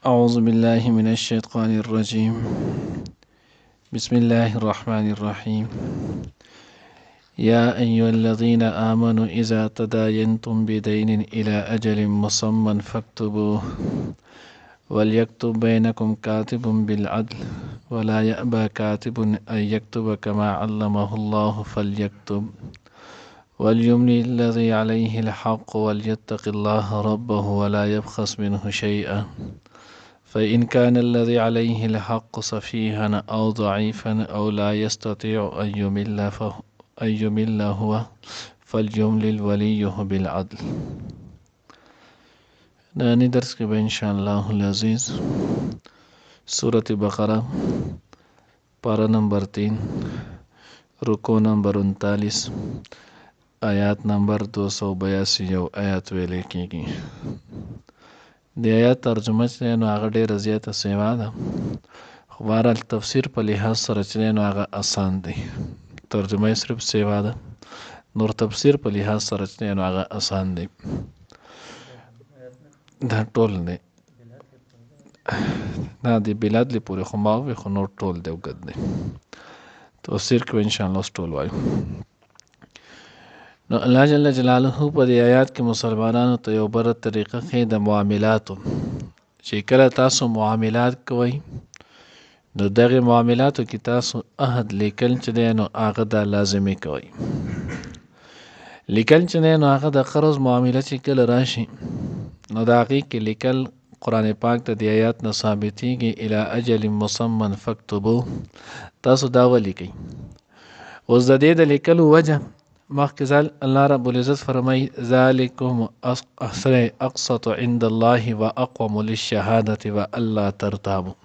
أعوذ بالله من الشيطان الرجيم. بسم الله الرحمن الرحيم. يا أيها الذين آمنوا إذا تداينتم بدين إلى أجل مسمى فاكتبوه وليكتب بينكم كاتب بالعدل ولا يأبى كاتب أن يكتب كما علمه الله فليكتب وليملي الذي عليه الحق وليتق الله ربه ولا يبخس منه شيئا فإن كان الذي عليه الحق سفيها أو ضعيفا أو لا يستطيع أن يمل هو فليملل وليه بالعدل. نانی درس کے بے انشاءاللہ العزیز سورة بقرہ پارہ نمبر 3 رکو نمبر 39 آیات نمبر 282 یو آیات ویلے کیږي. د آیات ترجمه چې نو هغه ډېره زیاته سیوا ده، خو بهرحال تفسیر په لحاظ سره چې نو هغه آسان دی. ترجمه یې صرف سیوا ده، نور تفسیر په لحاظ سره چې نو هغه آسان دی. دا ټول دی دا دی بلاد لی پورې خو ما وی خو نور ټول دی وګد دی. تفسیر کې انشاءالله ټول وایو. نو الله جل جلاله په دې آیات کې مسلمانانو ته یو بره طریقه ښیي د معاملاتو، چې کله تاسو معاملات کوئ نو دغه معاملاتو کې تاسو عهد لیکل چې دی نو هغه د لازمي کوئ. لیکل چې دی نو هغه د قرض معامله چې کله راشي نو د هغې کې لیکل قرآن پاک ته د آیات نه ثابتېږي الی اجل مسمى فاکتبوه، تاسو دا ولیکئ. اوس د دې د لیکلو وجه مخکې ځل الله رب العزت فرمای ذالکم اقسط عند الله واقوم للشهادة والا ترتابوا.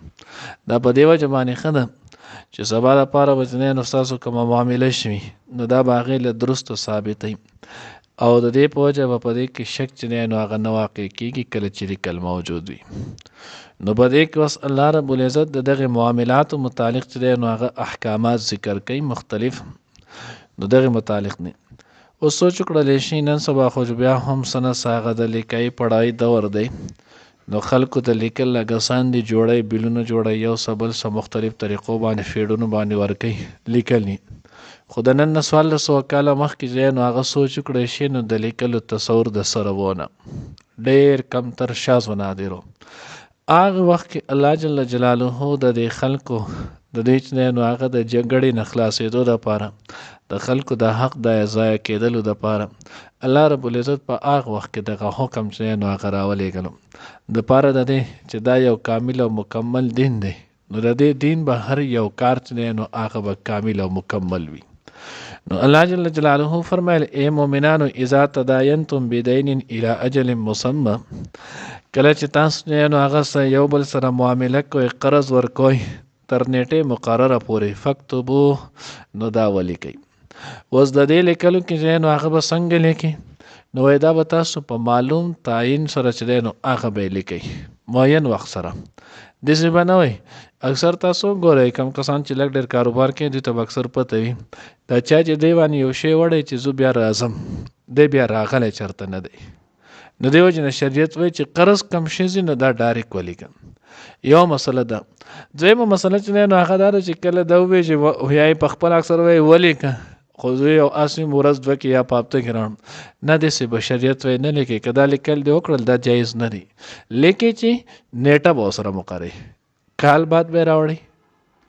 دا په دې وجه باندې ښه ده چې سبا لپاره به نو ستاسو کومه معامله شوي نو دا به هغې له درستو ثابتوي، او د دې په وجه به په دې کې شک چې دی نو هغه نه واقع کېږي کله چې لیکل موجود وي. نو په دې کې اوس الله رب العزت د دغې معاملاتو متعلق چې دی نو هغه احکامات ذکر کوي مختلف. نو دغه متعلق نه اوس سوچ کړلی شي نن سبا خو بیا هم سنه ساغه د لیکای پړای دور دی، نو خلکو ته لیکل لګسان دي جوړی بیلونه جوړی یو سبل سه مختلف طریقو باندې فیډونو باندې ورکوي لیکل ني. خو د نن 1400 کاله مخکې ځای نو هغه سوچ کړی شي نو د لیکلو تصور د سره وونه ډېر کم تر شاز و نادرو. هغه وخت کې الله جل جلاله د دې خلکو د دې چې نو هغه د جګړې نه خلاصېدو دپاره د خلکو د حق د ضایع کېدلو دپاره الله رب العزت په هغه وخت کې دغه حکم چې نو هغه راولېږلو دپاره د دې چې دا یو کامل او مکمل دین دی. نو د دې دین به هر یو کار چې نو هغه به کامل او مکمل وي. نو الله جل جلاله فرمایل ای مؤمنانو اذا تداینتم بدین الی اجل مسمى، کله چې تاسو نو هغه یو بل سره معامله کوئ قرض ورکوئ تر نیټې مقرره پورې فکتبوه نو دا ولیکئ. اوس د دې لیکلو کې نو هغه به څنګه لیکي نو دا به تاسو په معلوم تعین سره چې دی نو هغه به یې لیکئ معین وخت سره. داسې به نه وئ اکثر تاسو ګورئ کم کسان چې لږ ډېر کاروبار کوي دوی ته به اکثر پته وي دا چا چې دی باندې یو شی وړی چې زه بیا راځم دی بیا راغلی چېرته نه دی. نو دې وجې نه شریعت وایي چې قرض کم شي ځي نو دا ډایرکټ ولیکم. یو مسله ده. دویمه مسله چې دی نو هغه دا ده چې کله دا ووایي چې یا یې په خپل اکثر وایي ولیکه خو زه یو اسیم ورځ دوه کې یا په هفته کې راوړم نه داسې به شریعت وایي نه لیکئ. که دا لیکل دې وکړل دا جایز نه دی. لیکئ چې نیټه به ورسره مقرئ، کال بعد به راوړئ،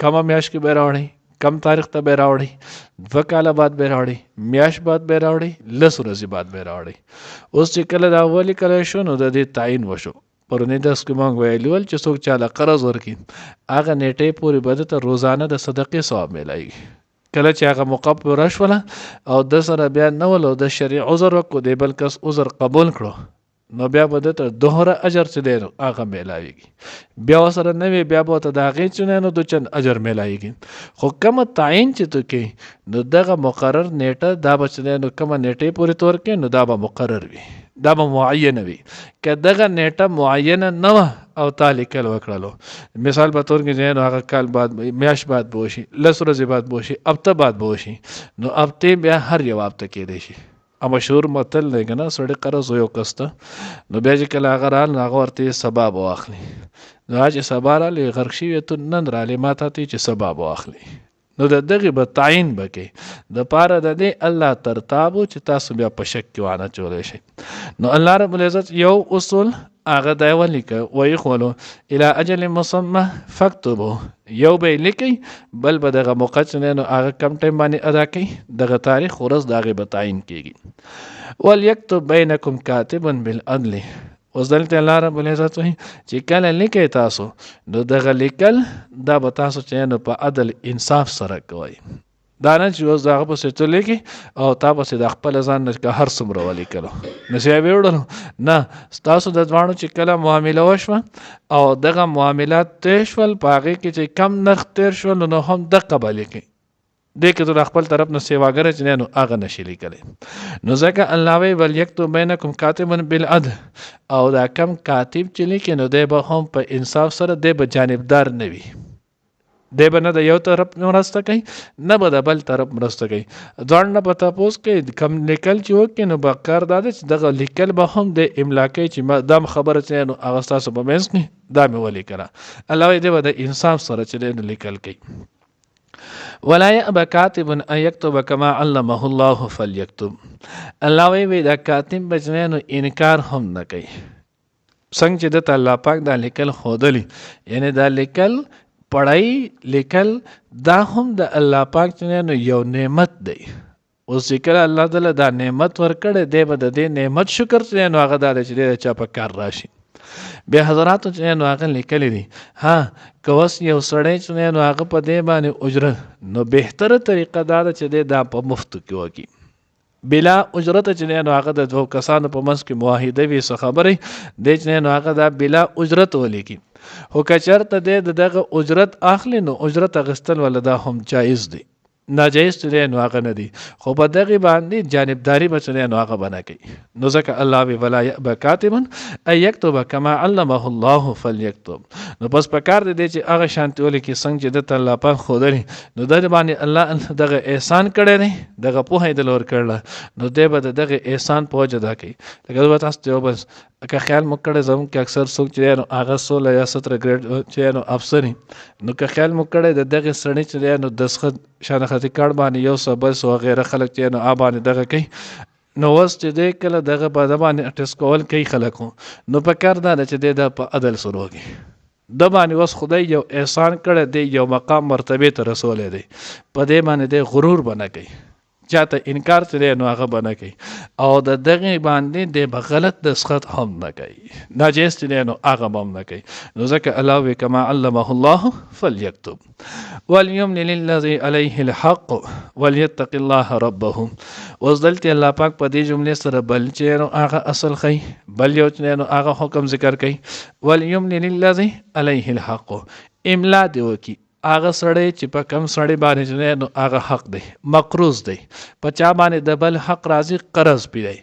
کمه میاشت کې به راوړئ، کم تاریخ ته به راوړئ، 2 کاله بعد به راوړئ، میاشت بعد به راوړئ، 10 ورځې بعد به راوړئ. اوس چې کله دا ولیکلی شو نو د دې تعین وشو. پرونی درس کې موږ ویلي ول چې څوک چاله قرض ورکړي هغه نیټې پورې به ده ته روزانه د صدقې ثواب میلایږي. کله چې هغه موقع پوره شوله او د سره بیا نه ول او د شرعي عذر وکړو دی بل کس عذر قبول کړو نو بیا به ده ته دوهره اجر چې دی هغه میلایږي. بیا ورسره نه وي بیا به ورته د هغې چې نو 2 چند اجر میلایږي. خو کومه تعین چې تو کوې نو دغه مقرر نیټه دا به چې دی نو کومه نیټې پورې ته ورکړې نو دا به مقرر وي، دا به معینه وي. که دغه نیټه معینه نه وه او تا لیکل وکړلو مثال په طور کې نو هغه کال بعد میاشت بعد به وشي، 10 ورځې بعد به وشي، هفته بعد به وشي، نو هفتې بیا هر یو هفته کېدی شي. مشهور متل دی که نه سړی قرض یو کس ته نو بیا چې کله هغه رال نو هغه ورته سبا به واخلي نو هغه چې سبا رالی غرق شوي ته نن رالی ما ته چې سبا به واخلي نو د دغې به تعین به کوي د پاره د دې الله ترتابو چې تاسو بیا په شک کې وانه چولی شئ نو الله رب العزت یو اصول هغه دی ولیکه ویخولو الی اجل مسمى فاکتبو یو به یې لیکئ بل به دغه موقع چې دی نو هغه کم ټایم باندې ادا کوي دغه تاریخ ورځ د هغې به تعین کېږي ولیکتب بینکم کاتبا بالعدل اوس دلته الله رب العزت وایي چې کله لیکئ تاسو نو دغه لیکل دا به تاسو چې نو په عدل انصاف سره کوئ دا نه چې اوس د هغه پسې ته لیکې او تا پسې د خپل ځان نه هر څومره ولیکلو نو څه یې وړلو نه ستاسو د دواړو چې کله معامله وشوه او دغه معاملات تیر شول په هغې کې چې کم نرخ تیر شول نو هم دقه به لیکئ دې کې ته د خپل طرف نه سیواګره چې نو هغه نشي لیکلی نو ځکه الله وایي ولیکتب بینکم کاتبا بالعدل او دا کم کاتب چې لیکي نو دی به هم په انصاف سره دی به جانبدار نه وي دی به نه د یو طرف مرسته کوي نه به د بل طرف مرسته کوي ځوان نه به تپوس کوي کم لیکل چې وکړي نو به کار دا دی چې دغه لیکل به هم د املا کوي چې دا خبره چې نو هغه ستاسو په منځ کې دا مې ولیکله الله وایي دی به د انصاف سره چې دی نو لیکل کوي ولا يأبى كاتب ان يكتب كما علمه الله فليكتب الله وی دا کاتب بچنه انکار هم نه کوي څنګه چې د الله پاک دا لیکل خودلی یعنی دا لیکل پړای لیکل دا هم د الله پاک چې یو نعمت دی اوس چې کله الله تعالی دا نعمت ورکړي دی به د دې نعمت شکر چې نو هغه دا چې د چا په کار راشي بیا حضراتو چې نو هغه لیکلی دي ها که اوس یو سړی چې نو هغه په دې باندې اجرت نو بهتره طریقه دا ده چې دا په مفتو کې وکړي بلا اجرت چې نو هغه د دوه کسانو په منځ کې معاهده وي څه خبرې دی چې نو هغه دا بلا اجرت ولیکي خو که چېرته دی دغه اجرت اخلي نو اجرت اخیستل ولا دا هم جایز دی ناجایز چې دی نو هغه نه دی خو په دغې باندې جانبداري به چې دی نو هغه به نه کوي نو ځکه الله وی ولا یأبى کاتبا ان یکتب کما علمه الله فلیکتب نو پس په کار دی چې هغه شانتې ولیکي څنګه چې دته الله پاک ښودلی نو د باندې الله دغه احسان کړی دی دغه پوهه یې دله ورکړله نو دی به د دغه احسان په وجه دا کوي لکه زه به تاسو ته یو بل که خیال مو کړی زموږ کې اکثر څوک چې دی نو هغه 16 یا 17 ګریډ چې نو افسر نو که خیال مو کړی د دغې سړي چې دی نو دسخط شناختي کارډ باندې یو څه بل څه وغیره خلک چې نو باندې دغه کوي نو اوس چې دی کله دغه په د باندې ټسټ کول کوي خلکو نو په کار دا ده چې دی د په عدل سره وکړي د باندې اوس خدای یو احسان کړی دی یو مقام مرتبې ته رسولی دی په دې باندې دی غرور به نه کوي چاته انکار چې دی نو هغه به نه کوي او د دغې باندې دی به غلط دسخط هم نه کوي ناجایز چې دی نو هغه به هم نه کوي نو ځکه الله وی کما علمه الله فلیکتب وليملل للذي عليه الحق وليتق الله ربه اوس دلته الله پاک په دې جملې سره بل چې نو هغه اصل خي بل یو چې نو هغه حکم ذکر کوي وليملل للذي عليه الحق املا دی وکي هغه سړی چې په کم سړی باندې چې نو هغه حق دی مقروض دی په چا باندې د بل حق راځي قرض پی دی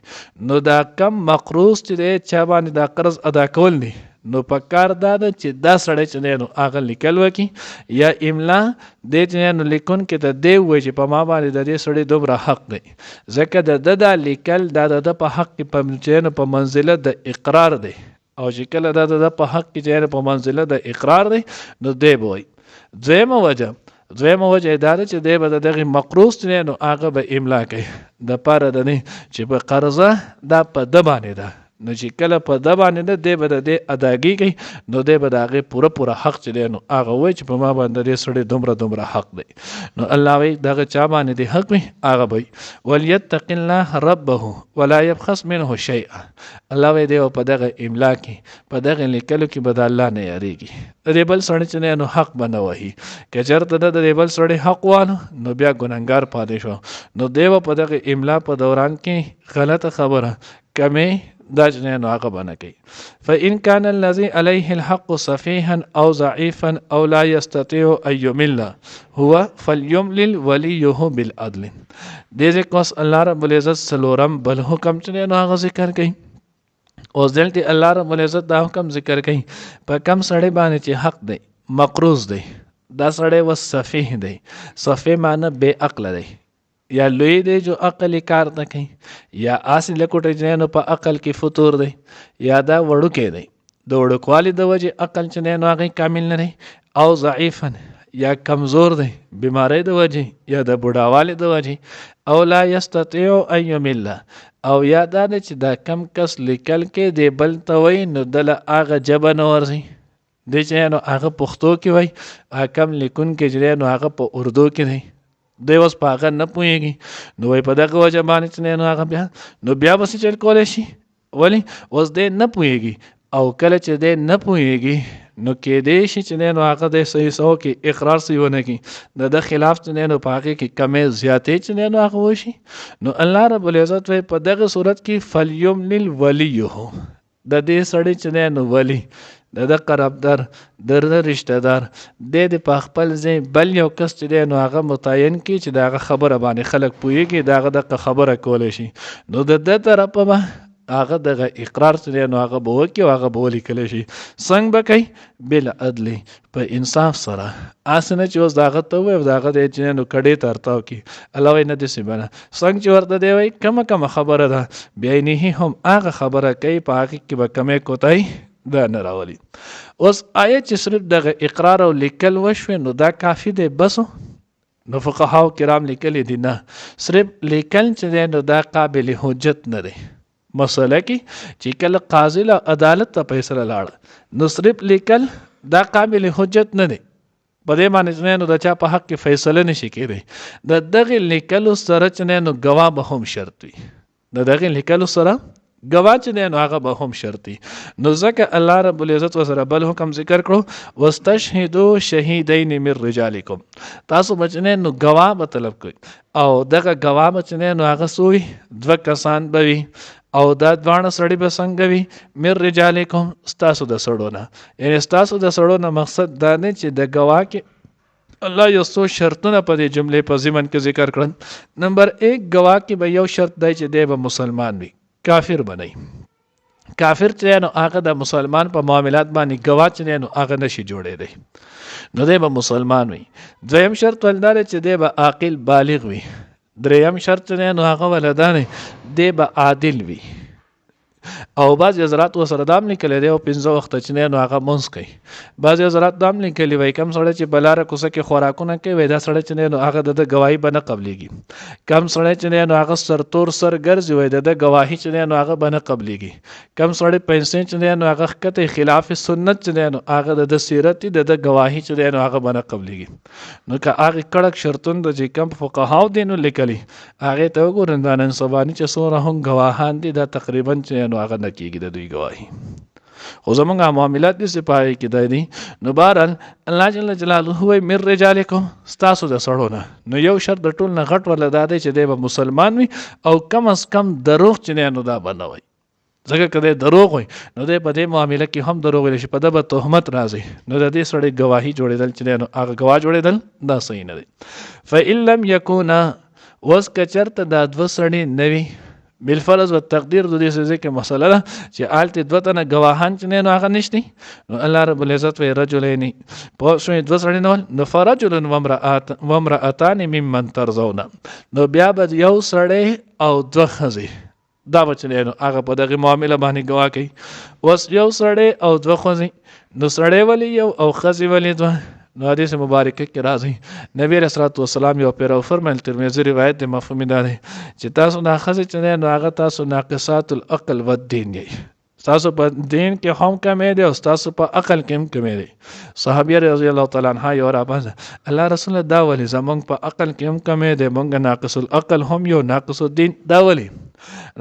نو دا کم مقروض چې دی چا باندې دا قرض ادا کول دی نو په کار دا ده چې دا سړی چې نو هغه لیکل وکړي یا املا دی چې نو لیکون کې ته دی وایي چې په ما باندې د دې سړی دومره حق دی ځکه د ده دا لیکل دا د په حق کې په منزله د اقرار دی او چې کله دا د په حق کې چې په منزله د اقرار دی نو دی به وایي دویمه وجه دا ده چې دی به د دغې مقروض چې نو هغه به املا کوي د پاره د نه چې په قرضه دا په ده باندې ده نو چې کله په ده باندې ده دی به د دې اداګي کوي نو دی به د هغې پوره حق چې دی نو هغه وایي چې په ما باندې د دې سړی دومره حق دی نو الله وایي دغه چا باندې د حق وي هغه به وي ولیتق الله ربه ولا یبخس منه شیئا الله وایي دی په دغه املا کې په دغه لیکلو کې به د الله نه یاریږي د دې بل سړی چې نو حق به نه وهي که چېرته د دې بل سړی حق وانه نو بیا ګنهګار پاتې شو نو دی به په دغه املا په دوران کې غلطه خبره کمې دا چې نو هغه به نه کوي فإن كان الذي عليه الحق سفيها أو ضعيفا أو لا يستطيع أن يمل هو فليملل وليه بالعدل دې ځکه اوس الله رب العزت څلورم بل حکم چې نو هغه ذکر کوي اوس دلته الله رب العزت دا حکم ذکر کوي په کم سړی باندې چې حق دی مقروض دی دا سړی و سفیه دی سفیه معنی بے عقل دی یا لوی دی جو عقل یې کار نه کوي، یا اسې لکوټی چې دی نو په عقل کې فطور دی، یا دا وړوکی دی د وړوکوالي د وجې عقل چې دی نو هغې کامل نه دی، او ضعیفا یا کمزور دی بیماری د وجې یا د بوډاوالي د وجې، او لا یستطیع ان یمل، او یا دا دی چې دا کم کس لیکل کې دی بل ته وایي نو دله هغه ژبه نه ورځي، دی چې نو هغه پښتو کې وایي، کم لیکونکی چې دی نو هغه په اردو کې دی، دی اوس په هغه نه پوهېږي، نو وایي په دغه وجه باندې چې نو هغه بیا به څه چل کولی شي، ولې اوس دی نه پوهېږي، او کله چې دی نه پوهېږي نو کېدی شي چې دی نو هغه دی صحیح څه وکړي، اقرار صحیح ونه کړي، د ده خلاف چې دی نو په هغې کې کمې زیاتې چې دی نو هغه وشي، نو الله رب العزت وایي په دغه صورت کې فلیملل ولیه، د دې سړی چې دی نو ولی د ده قربدار د ده رشته دار دی د په خپل ځای بل یو کس چې دی نو هغه متعین کړي چې د هغه خبره باندې خلک پوهېږي د هغه دغه خبره کولی شي، نو د ده طرفه به هغه دغه اقرار چې دی نو هغه به وکړي او هغه به ولیکلی شي. څنګه به کوي؟ بالعدل، په انصاف سره، هسې نه چې اوس د هغه ته ووایي د هغه دی چې نو کډې ته ارتاو کړي، الله وایي نه داسې به نه، څنګه چې ورته دی وایي کومه خبره ده بعینه هم هغه خبره کوي په هغې کې به کمې کوتاهي دا نه راولي. اوس آیا چې صرف دغه اقرار او لیکل وشوې نو دا کافي دی بسو؟ نو فقهاو کرام لیکلی دي نه، صرف لیکل چې دی نو دا قابل حجت نه دی. مسله کې چې کله قاضي له عدالت ته فیصله لاړه نو صرف لیکل دا قابل حجت نه دی، په دې باندې چې نو د چا په حق کې فیصله نشي کېدی، د دغې لیکلو سره چې نو ګواه به هم شرط وي، د دغې لیکلو سره ګواه چې دی نو هغه به هم شرطي، نو ځکه الله رب العزت ورسره بل حکم ذکر کړو واستشهدوا شهیدین من رجالکم، تاسو به چې نو ګواه به طلب کوئ، او دغه ګواه به چې نو هغه څه وي 2 کسان به وي، او دا دواړه سړي به څنګه وي من رجالکم ستاسو د سړو نه، یعنې ستاسو د سړو نه مقصد دا نه چې د ګواه کې الله یو څو شرطونه په دې جملې په ضمن کې ذکر کړل. نمبر 1 ګواه کې به یو شرط دی چې دی به مسلمان وي، کافر به نه، کافر چې نو هغه د مسلمان په معاملات باندې ګواه چې نو هغه نشي جوړېدی، نو دی به مسلمان وي. دویم شرط ولدا دی چې دی به عاقل بالغ وي. دریم شرط چې نو هغه ولدا دی به عادل وي، او بعض حضرات ورسره دا هم لیکلی دی او 5 وخته چې نو هغه مونځ کوي، بعض حضرات دا هم لیکلي وایي کم سړی چې په لاره کوڅه کې خوراکونه کوي وایي دا سړی چې نو هغه د ده ګواهي به نه قبلېږي، کم سړی چې نو هغه سرتور سر ګرځي وایي د ده ګواهي چې نو هغه به نه قبلېږي، کم سړی پیسې چې نو هغه ښکته خلاف سنت چې نو هغه د ده سیرت دي د ده ګواهي چې نو هغه به نه قبلېږي. نو که هغې کړک شرطونه د چې کم فقهاو دي نو لیکلي هغې ته وګورئ دا نن سباني چې څومره هم ګواهان دي دا تقریبا چې نو هغه نه کېږي د دوی ګواهي، خو زمونږ معاملات داسې په هغې کې دی. نو بهرحال الله جل جلاله وایي من رجالکم ستاسو د سړو نه، نو یو شرط د ټول نه غټ ورله دا دی چې دی به مسلمان وي، او کم از کم دروغ چې نو دا به نه وایي، ځکه که دی دروغ وایي نو دی په دې معامله کې هم دروغ ویلی شي، په ده به تهمت راځي، نو د دې سړی ګواهي جوړېدل چې نو هغه ګواه جوړېدل دا صحیح نه دی. فإن لم یکونا، اوس که چېرته دا 2 سړي نه وي بالفرض و تقدیر د دې ځای کې مسله ده چې هلته 2 تنه ګواهان چې نو هغه نشته، نو الله رب العزت وایي رجلین، پوه شوې 2 سړي نه ول، نو فرجل وامرأتان ممن ترضون، نو بیا به یو سړی او 2 ښځې دا به چې نو هغه په دغې معامله باندې ګواه کوي. اوس یو سړی او 2 ښځې، نو سړی ولې یو او ښځې ولې 2؟ نو حدیث مبارکه کې راځي نبی علیه الصلاۃ والسلام یو پیرو فرمایل، ترمذی روایت دی، مفهوم دا دی چې تاسو نه ښځې چې نو هغه تاسو ناقصات العقل و الدین یې، تاسو په دین کې هم کمې دی او تاسو په عقل کې هم کمې دی. صحابیه رضی الله تعالی عنها یو راپاسه الله رسول دا ولې زمونږ په عقل کې هم کمې دی، مونږ ناقص العقل هم یو ناقص الدین دا ولې؟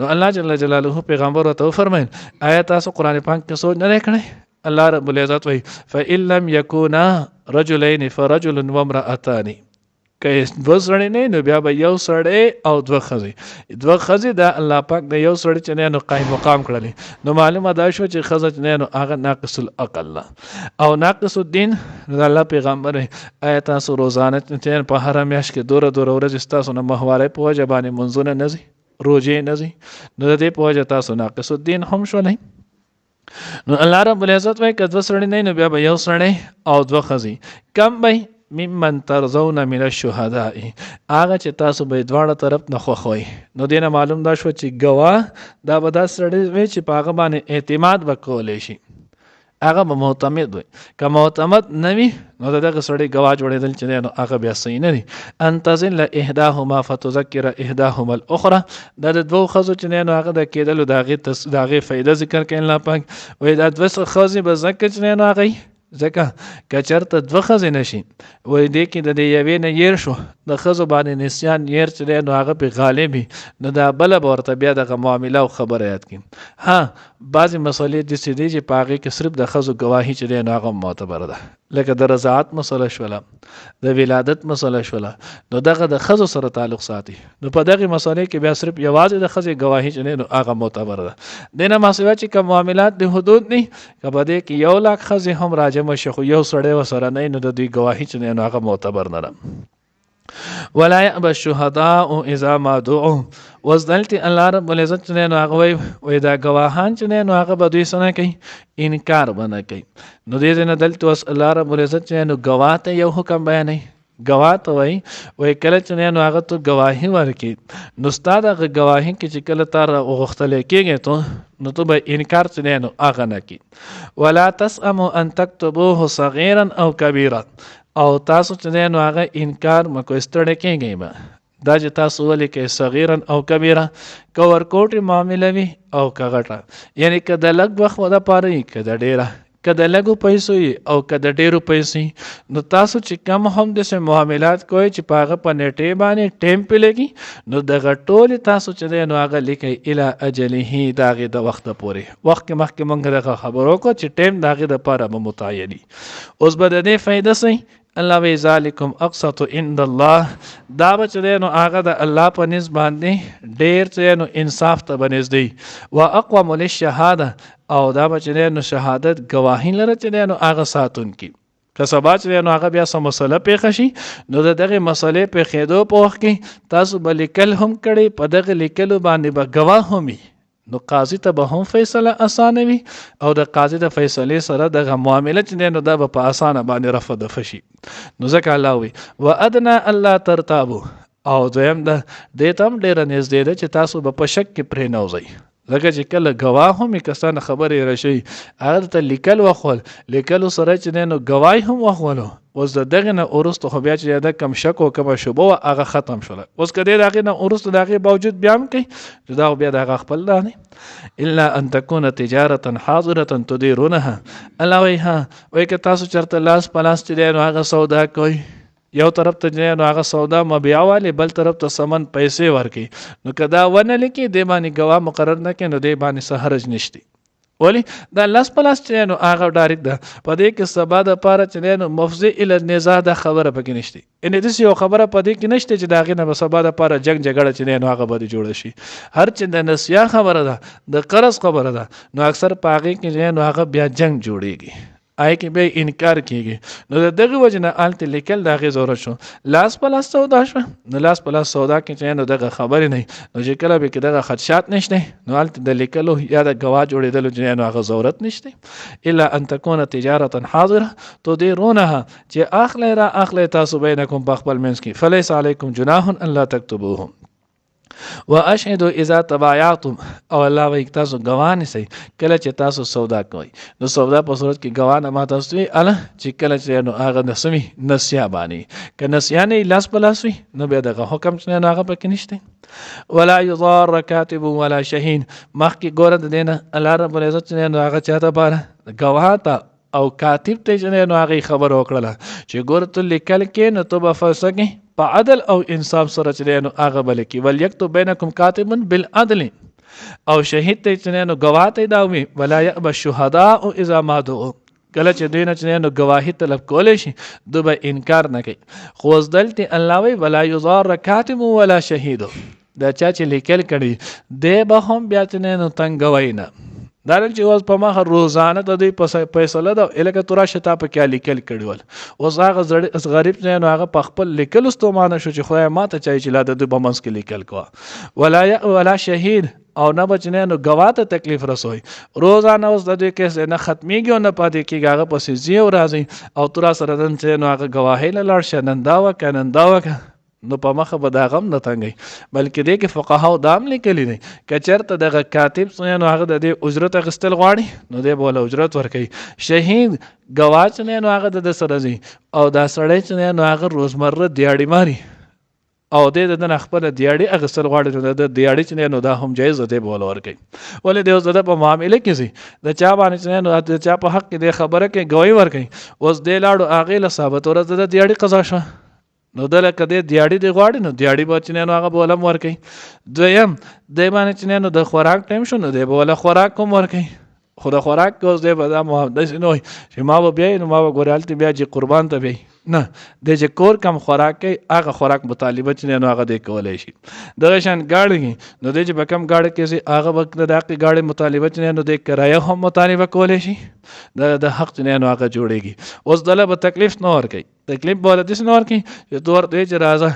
نو الله جل جلاله پیغمبر ورته وفرمایل آیا تاسو قرآن پاک کې سوچ نه کړئ؟ الله رب العزت وایي فإن لم یکونا رجلین فرجل وامرأتان، که 2 سړي نه نو بیا به یو سړی او 2 ښځې، 2 ښځې دا الله پاک د یو سړي چې نو قایم مقام کړلې، نو معلومه دا شوه چې ښځه چې نو هغه ناقص العقل ده او ناقص الدین. د الله پیغمبر آیا تاسو روزانه چې په هره میاشت کې 2 ورځې ستاسو نه ماهوارۍ په وجه باندې منځونه نه ځي، روژې نه ځي، نو د دې په وجه تاسو ناقص الدین هم شولی. نو الله رب العزت وایي که 2 سړي نه نو بیا به یو سړی او 2 ښځې، کم به ممن ترضون من الشهداء هغه چې تاسو به دواړه طرف نه خوښوئ. نو دې نه معلوم دا شو چې ګواه دا به داسې سړی وي چې په هغه باندې اعتماد به کولی شي، هغه به معتمد وي. که معتمد نه وي نو دغه سړی ګواه جوړېدل چې دی نو هغه بیا صحیح نه دي. ان تضل احداهما فتذکر احداهما الاخرى دا د دوو ښځو چې دی نو هغه د کېدلو د هغې فایده ذکر کوي الله پاک. وایي دا دوه ښځې به ځکه چې دی نو هغه ځکه که چېرته دوه ښځې نه شي وایي دې کې د دې یوې نه هېر شو د ښځو باندې نسیان هېر چې دی نو هغه پې غالب وي نو دا بله به ورته بیا دغه معامله او خبره یاد کړي. ها بعضې مسلې داسې دي چې په هغې کې صرف د ښځو ګواهي چې دی نو هغه معتبره ده، لکه د رضاعت مسله شوله، د ولادت مسله شوله، نو دغه د ښځو سره تعلق ساتي. نو په دغې مسلې کې بیا صرف یوازې د ښځې ګواهي چې دی نو هغه معتبره ده. دې نه ما سوا چې کوم معاملات د حدود نه که په دې کې 1,00,000 ښځې هم راجمع شي خو یو سړی ورسره نه نو د دوی ګواهي چې دی نو هغه معتبر نه ده. ولا يأبى الشهداء اذا ما دعوا اوس دلته الله رب العزت چې دی نو هغه وایي دا ګواهان چې دی نو هغه به دوی څه نه کوي، انکار به نه کوي. نو دې نه دلته اوس الله رب العزت چې نو ګواه ته یو حکم بیانوي. ګواه ته وایي کله چې دی نو هغه ته ګواهي ورکړي نو ستا دغه ګواهي کې چې کله تا غوښتلی کېږي تو نو ته به انکار چې دی نو هغه نه کړي. ولا تسأموا ان تكتبوه صغيرا او كبيرا او تاسو چې دی نو هغه انکار مه کوئ، ستړی کېږئ به دا چې تاسو ولیکئ صغیرا او کبیره، که ورکوټې معامله وي او که غټه، یعنې که د لږ وخت دپاره وي که د ډېره، که د لږو پیسو وي او که د ډېرو پیسې. نو تاسو چې کم هم داسې معاملات کوئ چې په هغه په نیټې باندې ټیم پې لګي نو دغه ټولې تاسو چې دی نو هغه لیکئ الی اجله د هغې د وخته پورې. وخت کې مخکې مونږ دغه خبر وکړو چې ټیم د هغې دپاره به متعیني. اوس به د دې فایده څه الله وی ذالکم اقسط عند الله دا به چې دی نو هغه د الله په نسب باندې ډېر چې نو انصاف ته به نږدې و اقوم للشهاده او دا به چې دی نو شهادت ګواهي لره چې دی نو هغه ساتونکي. که سبا چې دی نو هغه بیا څه مسله پیښه شي نو د دغې مسلې پېښېدو په وخت کې تاسو به لیکل هم کړئ، په دغه لیکلو باندې به ګواه هم وي نو قاضي ته به هم فیصله اسانه وي او د قاضي د فیصلې سره دغه معامله چې دی نو دا به په اسانه باندې رفع دفع شي. نو ځکه الله وایي وادنا الله ترتابو او دویم دې ته هم ډېره نږدې ده چې تاسو به په شک کې پرې نه وځئ. لکه چې کله ګواه هم یې کسانه خبرې راشي هغه ته لیکل وخول، لیکلو سره چې دی نو ګواهي هم وخولو، اوس د دغې نه وروسته خو بیا چې د کم شک او کومه شبه وه هغه ختم شوله. اوس که دی د هغې نه وروسته د هغې باوجود بیا هم کوي نو دا بیا د هغه خپل دا نه الا ان تکونه تجارة حاضرة تدیرونها. الله وایي وایي که تاسو چېرته لاس په لاس چې دی نو هغه سودا کوئ، یو طرف ته دی نو هغه سودا مبیع والی، بل طرف ته سمن پیسې ورکوي، نو که دا ونه لیکي دې باندې ګواه مقرر نه کړي نو دې باندې څه حرج نشته. ولی دا لاس په لاس چې نو هغه ډایرکټ ده په دې کې سبا دپاره چې دی نو مفضي الی النزاع دا خبره پکې نشته. یعنې داسې یو خبره په دې کې نشته چې د هغې نه به سبا دپاره جنګ جګړه چې دی نو هغه به جوړه شي. هر چې د نسیا خبره ده، د قرض خبره ده، نو اکثر په هغې کې چې نو هغه بیا جنګ جوړېږي، آی کې به انکار کېږي. نو د دغې وجې نه هلته لیکل د هغې ضرورت شو. لاس په لاس سودا شوه نو لاس په لاس سودا کې چې نو دغه خبرې نه نو چې کله به کې دغه خدشات نشته نو هلته د لیکلو یا د ګواه جوړېدلو چې نو هغه ضرورت نشته. الا ان تکونه تجارة حاضره تدیرونها چې اخلی را اخلی تاسو بینکم په خپل منځ کې فلیس علیکم جناح ان لا تکتبوهم واشهدوا اذا تبایعتم او الله وایي تاسو ګواه نیسئ کله چې تاسو سودا کوئ. نو سودا په صورت کې ګواه نه ما تاسو وي اله چې کله چې نو هغه نسوي نسیا باندې که نسیا نه لاس په لاس وي نو بیا دغه حکم چې نو هغه پکې نشته. ولا يضار کاتب ولا شهین مخکې ګوره د دې نه الله رب العزت چې نو هغه چاته پاره ګواه ته او کاتب ته چې نو هغې خبره وکړله چې ګوره ته لیکل کې نو ته به فیصله کې په عدل او انصاف سره چې دی نو هغه به لیکي. ولیکتب بینکم کاتب بالعدل او شهید ته چې نو ګواه ته دا وي ولا یأبى الشهداء اذا ما دعوا کله چې دوی نه چې نو ګواهي طلب کولی شي دوی به انکار نه کوي. خو اوس دلته الله وایي ولا یضار کاتب ولا شهید دا چا چې لیکل کړي دی به هم بیا چې نو تنګوي نه دا چې اوس په مخه روزانه د دوی فیصله ده الکه تورا شتا په کې لیکل کړي ول اوس هغه غریب نه نو هغه په خپل لیکل ستومانه شو چې خدای ماته چای چې لا د دوی بمنس کې لیکل کوه ولا شهید او نه بچنه نو گواته تکلیف رسوي روزانه اوس د دوی کې نه ختميږي او نه پاتې کېږي هغه پسې زی او راځي او تورا سره دن چې نو هغه گواهی لاړ شنندا نو په مخه به دا غم نه تنګي بلکې دې کې فقهاو دام لیکلي دي که چېرته دغه کاتب څه نو هغه د دې اجرت اخیستل غواړي نو دې بوله اجرت ورکوي شهید ګواه چې نو هغه د سره ځي او دا سړی چې نو هغه روزمره دیاړي ماري او دې د خپل دیاړي اخیستل غواړي د دیاړي چې نو دا هم جایز دی بوله ورکوي ولې دې اوس د په معاملې کې سي د چا باندې چې نو د چا په حق کې د خبره کې گواہی ورکوي اوس دې لاړو هغې له ثابت ورځ د دیاړي قضا شوه نو دله کده دیاړي دی غواړي نو دیاړي به چې نو هغه بولم ورکوي دویم دی باندې چې نو د خوراک ټایم شو نو دی بوله خوراک هم ورکوي خو د خوراک اوس دی به دا داسې نه وي چې ما به بیایي نو ما به ګورې هلته بیا چې قربان ته بیایي نه دی چې کور کم خوراک کوي هغه خوراک مطالبه چې نو هغه دی کولی شي دغه شان ګاډي نو دی چې به کم ګاډي کې سي هغه به د هغې ګاډي مطالبه چې نو دی کرایه هم مطالبه کولی شي د حق چې نو هغه جوړېږي اوس دله به تکلیف نه ورکوي تکلیف بوله داسې نه ورکوي چې تو ورته چې راځه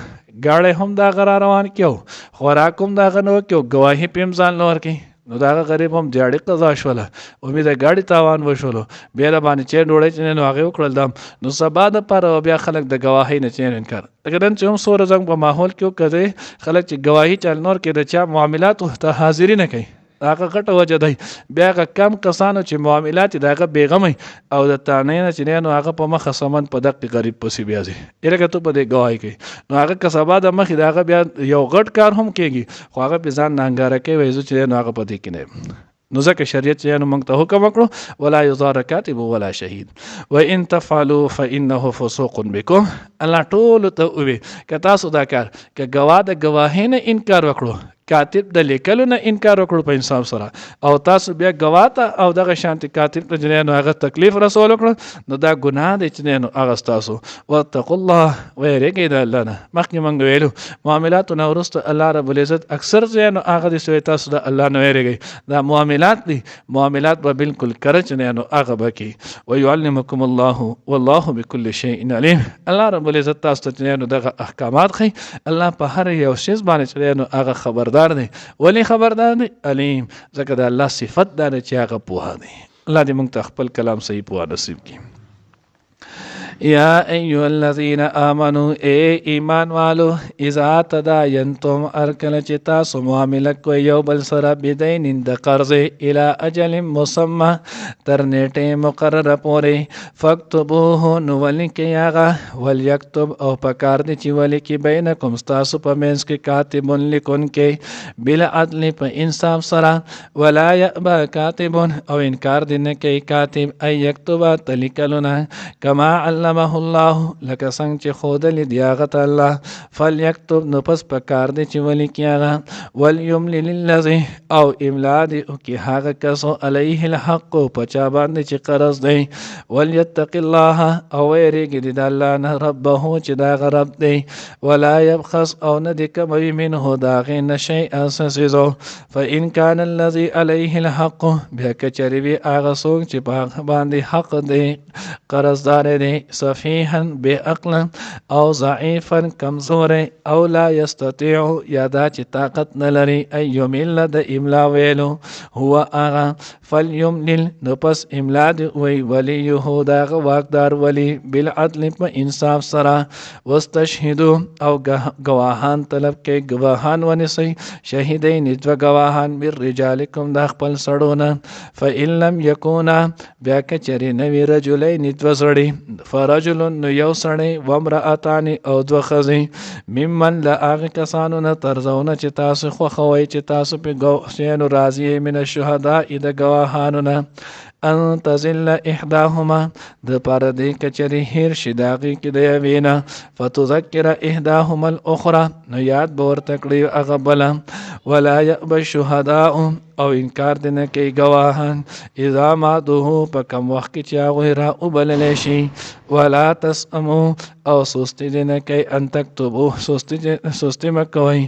ګاډی هم د هغه را روان کړو خوراک هم د هغه نه وکړو ګواهي پې هم ځان نه ورکوي نو دا هغه غریب هم دیاړي قضا شوله امید ګاډي تاوان وشولو بیا د باندې چې ډوړی چې نو هغې وکړل دم نو سبا دپاره بیا خلک د ګواهۍ نه چې انکار لکه نن چې هم څومره زنګ په ماحول کې وکړی خلک چې ګواهي چل نور کې د چا معاملاتو ته حاضري نه کوي هغه غټه وجه دی بیا هغه کم کسانو چې معاملات د هغه بېغمه او د تانۍ نه چې نو هغه په مخه سمن په دقې غریب پسې بیا ځي لکه تو په دې ګواهي کوي نو هغه که سبا د مخې د هغه بیا یو غټ کار هم کېږي خو هغه پې ځان نانګاره کوي وایي زه چې نو هغه په دې کې نه نو ځکه شریعت چې نو موږ ته حکم وکړو ولا یضار کاتب ولا شهید وان تفعلوا فانه فسوق بكم الله ټولو ته ووي که تاسو دا کار که ګواه د ګواهۍ نه انکار وکړو کاتب د لیکلو نه انکار وکړو په انصاف سره او تاسو بیا ګواه ته او دغه شانتي کاتب ته چې نو هغه تکلیف رسول وکړو نو دا ګناه دی چې نو هغه ستاسو واتقوا الله ویریږئ د الله نه مخکې موږ ویلو معاملاتو نه وروسته الله رب العزت اکثر ځای نو هغه د سوی تاسو د الله نه ویریږئ دا معاملات دي معاملات به بالکل کره چې نو هغه به کوي ويعلمكم الله والله بكل شيء عليم الله رب العزت تاسو ته نو دغه احکامات ښیي الله په هر یو شیز باندې چې نو هغه خبردار دی ولی خبردار دی علیم ځکه د الله صفت دا دی چې هغه پوهه دی الله دې موږ ته خپل کلام صحیح پوهه نصیب کړي یا ایها الذین آمنوا اے ایمان والو اذا تداینتم ارکل چې تاسو معامله کوئ یو بل سره بدین د قرض الی اجل مسمى تر نیټه مقرره پورې فاکتبوه نو ولیکئ هغه ولیکتب او پکار دی چې ولیکي بینکم ستاسو په منځ کې کاتب لیکونکی بالعدل په انصاف سره ولا یأبا کاتب او انکار دی نه کوي کاتب ان یکتب تلیکلونه کما علمه الله لکه څنګه چې ښودلي دي هغه ته الله فلیکتب نو پس پکار دی چې ولیکي هغه ولیملل الذي او املا دی وکړي هغه کس علیه الحق په چا باندې چې قرض دی ولیتق الله او ویریږي د الله نه ربه چې د هغه رب دی ولا یبخس او نه دی کموي منه د هغې نه شیئا څه څیز فان کان الذي علیه الحق بیا که چېرې وي هغه څوک چې په هغه باندې حق دی قرضدار دی صفیحا بے عقلا او ضعیفا کمزور او لا یستطیع یا دا چې طاقت نه لري ان یمل د املا ویلو هو هغه فلیملل نو پس املا دی وی ولیه د هغه واکدار ولی بالعدل په انصاف سره واستشهدو او ګواهان طلب کوي ګواهان ونیسئ شهیدین دوه ګواهان من رجالکم د خپل سړو نه فان لم یکونا بیا که چېرې نه وي رجلین دوه سړي فرجل نو یو سړی وامرأتان او دوه ښځې ممن له هغې کسانو نه ترضونه چې تاسو خوښوئ چې تاسو پې راضي من الشهداء د ګواهانو نه ان تزل احداهما د پاره دی کچری هیر شي داغي کې د یوینا فتذکر احداهما الاخرى نو یاد به ورته کړي هغه بله ولا یأبى الشهداء او انکار دې نه کوي ګواهان اذا ما دوه په کم وخت کې چې هغوی را وبللی شي ولا تسأموا او سستی دې نه کوي ان تکتبوه سستی مه کوئ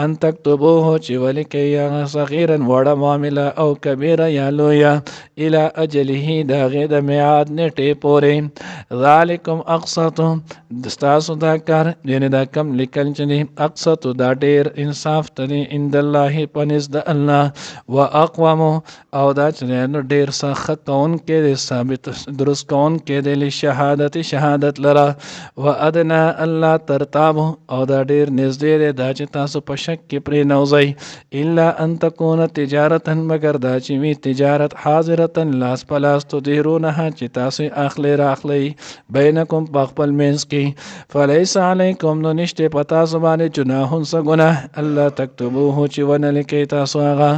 ان تکتبوه چې ولیکئ هغه صغیرا وړه معامله او کبیره یا لویه الى اجله د هغې د میعاد نیټې پورې ذلکم اقسط ستاسو دا کار یعنې دا کم لیکل چې دی اقسط دا ډېر انصاف ته دی عند الله په نزد د الله واقوم او دا چې نو ډېر ښه کوونکی دی ثابت درست کوونکی دی لشهادت شهادت لره وادنا الله ترتابو او دا ډېر نږدې دی دا چې تاسو په شک کې پرې نوځئ الا ان تکون تجارتا مگر دا چې وي تجارت حاضرتا لاس په لاس تدیرونها چې تاسو اخلي راخلئ بینکم په خپل منځ کې فلیس علیکم نو نشته په تاسو باندې جناح څه ګناه الله تکتبوه چې ونه لیکئ تاسو هغه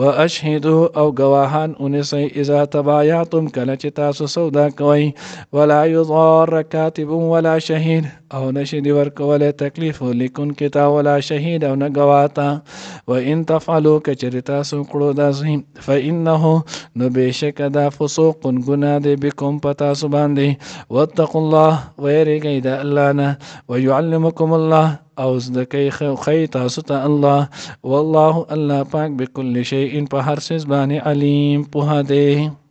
واشهدوا او گواهان اونسئ اذا تبایعتم کله چې تاسو سودا کوئ ولا یضار کاتب ولا شهید او نشي دی ورکولی تکلیف لیکون کتا ولا شهید او نه گواتا و ان تفعلوا کچری تاسو کړو داسې فانه نو بشک دا فسوق ګناه دی بكم پتاسو باندې واتقوا الله ويرګی د الله نه ويعلمكم الله او زدکی خی تاسو ته الله والله الله پاک بكل شيء په هر څه باندې علیم په دی